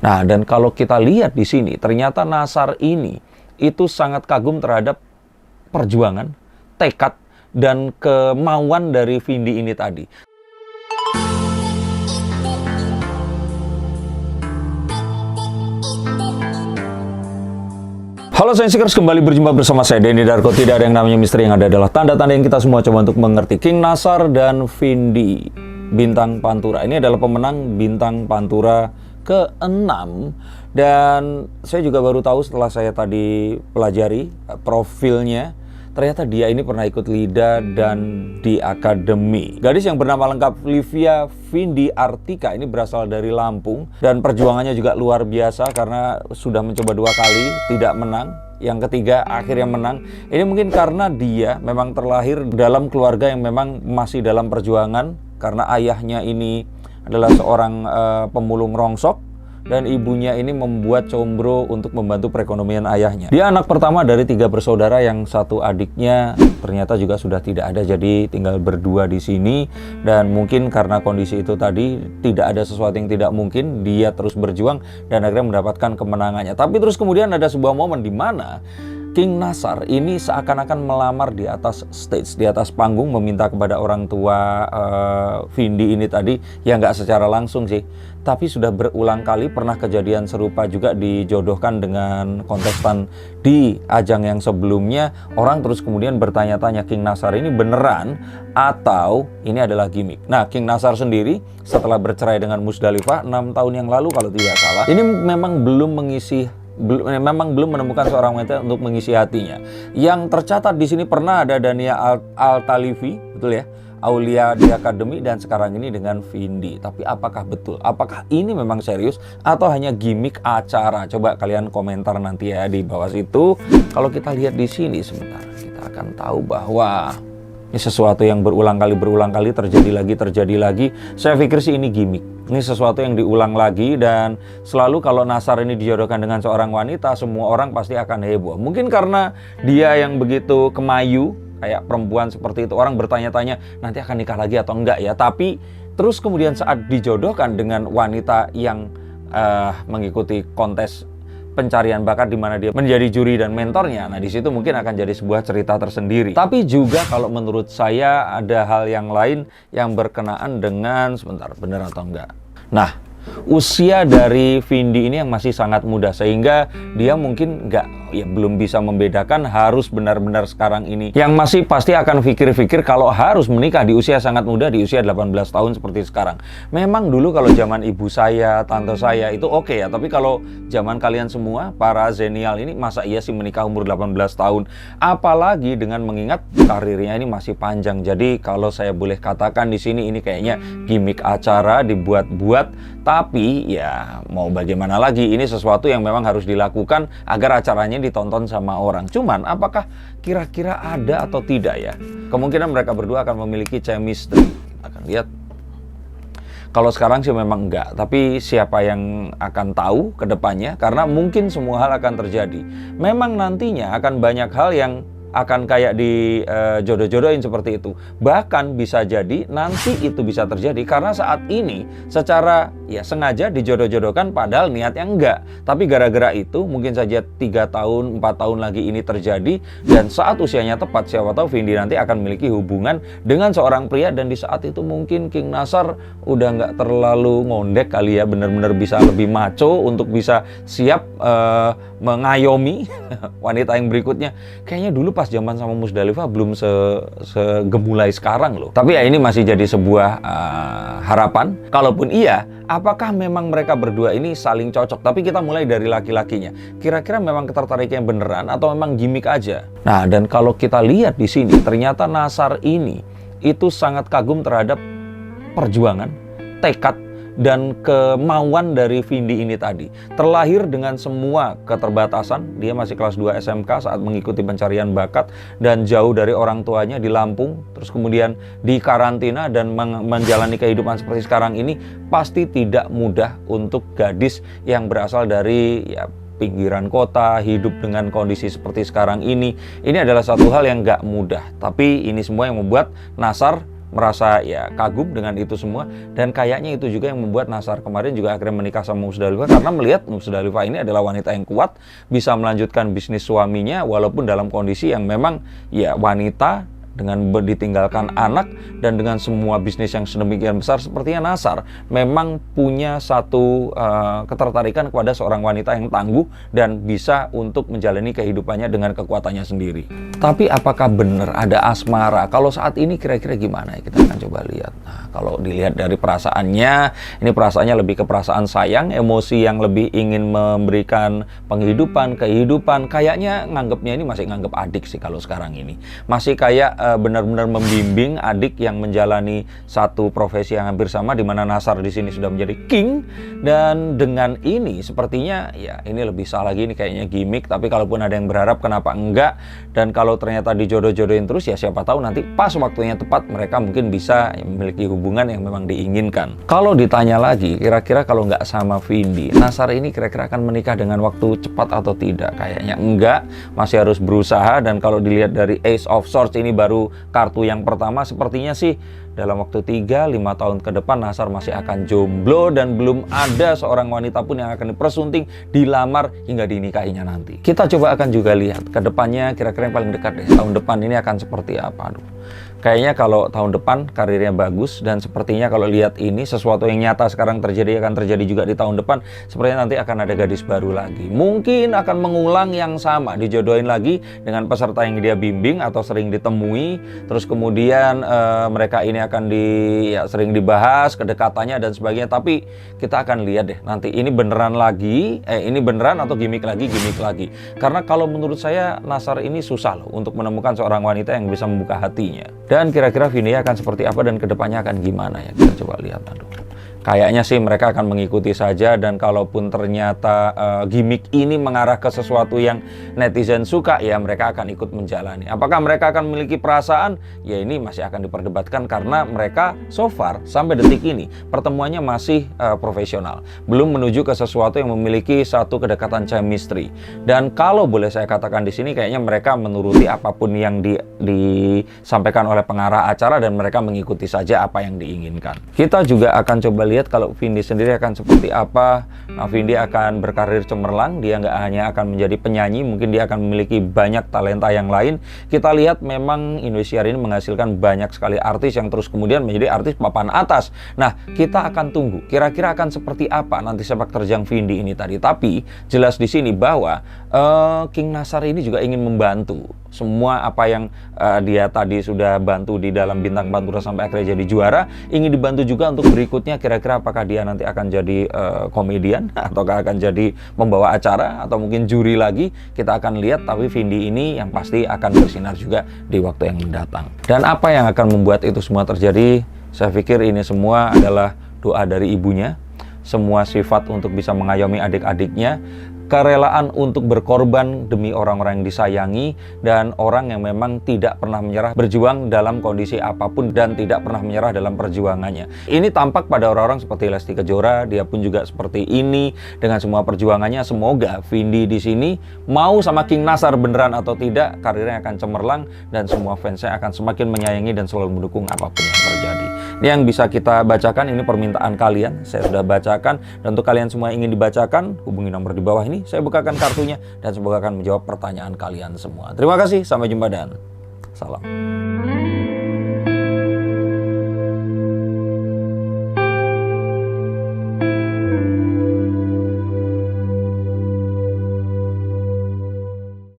Nah, dan kalau kita lihat di sini, ternyata Nasar ini itu sangat kagum terhadap perjuangan, tekad, dan kemauan dari Vindi ini tadi. Halo Sainsikers, kembali berjumpa bersama saya Denny Darko. Tidak ada yang namanya misteri, yang ada adalah tanda-tanda yang kita semua coba untuk mengerti. King Nasar dan Vindi, Bintang Pantura. Ini adalah pemenang Bintang Pantura ke-6. Dan saya juga baru tahu setelah saya tadi pelajari profilnya, ternyata dia ini pernah ikut LIDA dan di akademi. Gadis yang bernama lengkap Livia Vindi Artika ini berasal dari Lampung. Dan perjuangannya juga luar biasa karena sudah mencoba 2 kali, tidak menang. Yang ketiga akhirnya menang. Ini mungkin karena dia memang terlahir dalam keluarga yang memang masih dalam perjuangan. Karena ayahnya ini adalah seorang pemulung rongsok. Dan ibunya ini membuat combro untuk membantu perekonomian ayahnya. Dia anak pertama dari 3 bersaudara, yang satu adiknya ternyata juga sudah tidak ada, jadi tinggal berdua di sini. Dan mungkin karena kondisi itu tadi, tidak ada sesuatu yang tidak mungkin, dia terus berjuang dan akhirnya mendapatkan kemenangannya. Tapi terus kemudian ada sebuah momen di mana King Nasar ini seakan-akan melamar di atas stage, di atas panggung, meminta kepada orang tua Vindi ini tadi, ya nggak secara langsung sih, tapi sudah berulang kali pernah kejadian serupa juga dijodohkan dengan kontestan di ajang yang sebelumnya. Orang terus kemudian bertanya-tanya, King Nasar ini beneran atau ini adalah gimmick? Nah, King Nasar sendiri setelah bercerai dengan Musdalifah 6 tahun yang lalu kalau tidak salah, ini memang belum menemukan seorang wanita untuk mengisi hatinya. Yang tercatat di sini pernah ada Dania Altalifi, betul ya, Aulia di akademi, dan sekarang ini dengan Vindi. Tapi apakah betul? Apakah ini memang serius atau hanya gimmick acara? Coba kalian komentar nanti ya di bawah situ. Kalau kita lihat di sini sebentar, kita akan tahu bahwa ini sesuatu yang berulang kali terjadi lagi. Saya pikir sih ini gimmick. Ini sesuatu yang diulang lagi, dan selalu kalau Nasar ini dijodohkan dengan seorang wanita, semua orang pasti akan heboh. Mungkin karena dia yang begitu kemayu, kayak perempuan seperti itu, orang bertanya-tanya nanti akan nikah lagi atau enggak ya. Tapi terus kemudian saat dijodohkan dengan wanita yang mengikuti kontes pencarian bakat di mana dia menjadi juri dan mentornya, nah di situ mungkin akan jadi sebuah cerita tersendiri. Tapi juga kalau menurut saya ada hal yang lain yang berkenaan dengan, sebentar, benar atau enggak. Nah, usia dari Vindi ini yang masih sangat muda, sehingga dia mungkin belum bisa membedakan harus benar-benar sekarang ini. Yang masih pasti akan pikir-pikir kalau harus menikah di usia sangat muda, di usia 18 tahun seperti sekarang. Memang dulu kalau zaman ibu saya, tante saya itu oke ya, tapi kalau zaman kalian semua, para zenial ini, masa iya sih menikah umur 18 tahun? Apalagi dengan mengingat karirnya ini masih panjang. Jadi kalau saya boleh katakan di sini, ini kayaknya gimmick acara dibuat-buat. Tapi ya mau bagaimana lagi, ini sesuatu yang memang harus dilakukan agar acaranya ditonton sama orang. Cuman apakah kira-kira ada atau tidak ya? Kemungkinan mereka berdua akan memiliki chemistry. Kita akan lihat. Kalau sekarang sih memang enggak, tapi siapa yang akan tahu ke depannya, karena mungkin semua hal akan terjadi. Memang nantinya akan banyak hal yang akan kayak di jodoh-jodohin seperti itu. Bahkan bisa jadi nanti itu bisa terjadi karena saat ini secara ya sengaja dijodoh-jodohkan padahal niatnya enggak. Tapi gara-gara itu mungkin saja 3 tahun, 4 tahun lagi ini terjadi, dan saat usianya tepat siapa tahu Vindi nanti akan memiliki hubungan dengan seorang pria, dan di saat itu mungkin King Nasar udah nggak terlalu ngondek kali ya, benar-benar bisa lebih maco untuk bisa siap mengayomi wanita yang berikutnya. Kayaknya dulu pas zaman sama Musdalifah belum segemulai sekarang loh. Tapi ya ini masih jadi sebuah harapan. Kalaupun iya, apakah memang mereka berdua ini saling cocok? Tapi kita mulai dari laki-lakinya. Kira-kira memang ketertarikan beneran atau memang gimmick aja? Nah, dan kalau kita lihat di sini, ternyata Nasar ini itu sangat kagum terhadap perjuangan, tekad, dan kemauan dari Vindi ini tadi. Terlahir dengan semua keterbatasan, dia masih kelas 2 SMK saat mengikuti pencarian bakat, dan jauh dari orang tuanya di Lampung, terus kemudian di karantina dan menjalani kehidupan seperti sekarang ini pasti tidak mudah untuk gadis yang berasal dari pinggiran kota, hidup dengan kondisi seperti sekarang ini. Ini adalah satu hal yang nggak mudah, tapi ini semua yang membuat Nasar merasa ya kagum dengan itu semua, dan kayaknya itu juga yang membuat Nassar kemarin juga akhirnya menikah sama Musdalifah, karena melihat Musdalifah ini adalah wanita yang kuat, bisa melanjutkan bisnis suaminya walaupun dalam kondisi yang memang ya wanita dengan ditinggalkan anak dan dengan semua bisnis yang sedemikian besar. Sepertinya Nassar memang punya satu ketertarikan kepada seorang wanita yang tangguh dan bisa untuk menjalani kehidupannya dengan kekuatannya sendiri. Tapi apakah benar ada asmara? Kalau saat ini kira-kira gimana? Kita akan coba lihat. Nah, kalau dilihat dari perasaannya, ini perasaannya lebih ke perasaan sayang, emosi yang lebih ingin memberikan penghidupan, kehidupan. Kayaknya nganggapnya ini masih nganggap adik sih kalau sekarang ini. Masih kayak benar-benar membimbing adik yang menjalani satu profesi yang hampir sama, di mana Nassar di sini sudah menjadi king, dan dengan ini sepertinya ya ini lebih salah lagi, ini kayaknya gimmick. Tapi kalaupun ada yang berharap, kenapa enggak? Dan kalau ternyata dijodoh-jodohin terus, ya siapa tahu nanti pas waktunya tepat mereka mungkin bisa memiliki hubungan yang memang diinginkan. Kalau ditanya lagi, kira-kira kalau nggak sama Vindi, Nassar ini kira-kira akan menikah dengan waktu cepat atau tidak? Kayaknya enggak, masih harus berusaha. Dan kalau dilihat dari Ace of Swords, ini baru kartu yang pertama, sepertinya sih dalam waktu 3-5 tahun ke depan Nassar masih akan jomblo dan belum ada seorang wanita pun yang akan dipersunting, dilamar hingga dinikahinya nanti. Kita coba akan juga lihat ke depannya, kira-kira yang paling dekat deh, tahun depan ini akan seperti apa. Kayaknya kalau tahun depan karirnya bagus, dan sepertinya kalau lihat ini sesuatu yang nyata sekarang terjadi akan terjadi juga di tahun depan. Sepertinya nanti akan ada gadis baru lagi, mungkin akan mengulang yang sama, dijodohin lagi dengan peserta yang dia bimbing atau sering ditemui. Terus kemudian mereka ini akan sering dibahas kedekatannya dan sebagainya. Tapi kita akan lihat deh nanti ini beneran lagi, ini beneran atau gimmick lagi. Karena kalau menurut saya Nassar ini susah loh untuk menemukan seorang wanita yang bisa membuka hatinya. Dan kira-kira Vindi akan seperti apa dan kedepannya akan gimana ya? Kita coba lihat. Kayaknya sih mereka akan mengikuti saja, dan kalaupun ternyata gimmick ini mengarah ke sesuatu yang netizen suka, ya mereka akan ikut menjalani. Apakah mereka akan memiliki perasaan? Ya ini masih akan diperdebatkan, karena mereka so far sampai detik ini pertemuannya masih profesional, belum menuju ke sesuatu yang memiliki satu kedekatan chemistry. Dan kalau boleh saya katakan di sini, kayaknya mereka menuruti apapun yang disampaikan oleh pengarah acara, dan mereka mengikuti saja apa yang diinginkan. Kita juga akan coba lihat kalau Vindi sendiri akan seperti apa. Nah, Vindi akan berkarir cemerlang, dia nggak hanya akan menjadi penyanyi, mungkin dia akan memiliki banyak talenta yang lain. Kita lihat memang Indonesia ini menghasilkan banyak sekali artis yang terus kemudian menjadi artis papan atas. Nah, kita akan tunggu kira-kira akan seperti apa nanti sepak terjang Vindi ini tadi. Tapi jelas di sini bahwa King Nassar ini juga ingin membantu semua apa yang dia tadi sudah bantu di dalam Bintang Pantura sampai akhirnya jadi juara, ingin dibantu juga untuk berikutnya. Kira-kira apakah dia nanti akan jadi komedian, ataukah akan jadi membawa acara, atau mungkin juri lagi, kita akan lihat. Tapi Vindi ini yang pasti akan bersinar juga di waktu yang mendatang. Dan apa yang akan membuat itu semua terjadi? Saya pikir ini semua adalah doa dari ibunya, semua sifat untuk bisa mengayomi adik-adiknya, kerelaan untuk berkorban demi orang-orang yang disayangi, dan orang yang memang tidak pernah menyerah, berjuang dalam kondisi apapun dan tidak pernah menyerah dalam perjuangannya. Ini tampak pada orang-orang seperti Lesti Kejora, dia pun juga seperti ini dengan semua perjuangannya. Semoga Vindi di sini mau sama King Nassar beneran atau tidak, karirnya akan cemerlang dan semua fansnya akan semakin menyayangi dan selalu mendukung apapun yang terjadi. Ini yang bisa kita bacakan, ini permintaan kalian, saya sudah bacakan. Dan untuk kalian semua yang ingin dibacakan, hubungi nomor di bawah ini, saya bukakan kartunya dan semoga akan menjawab pertanyaan kalian semua. Terima kasih, sampai jumpa dan salam.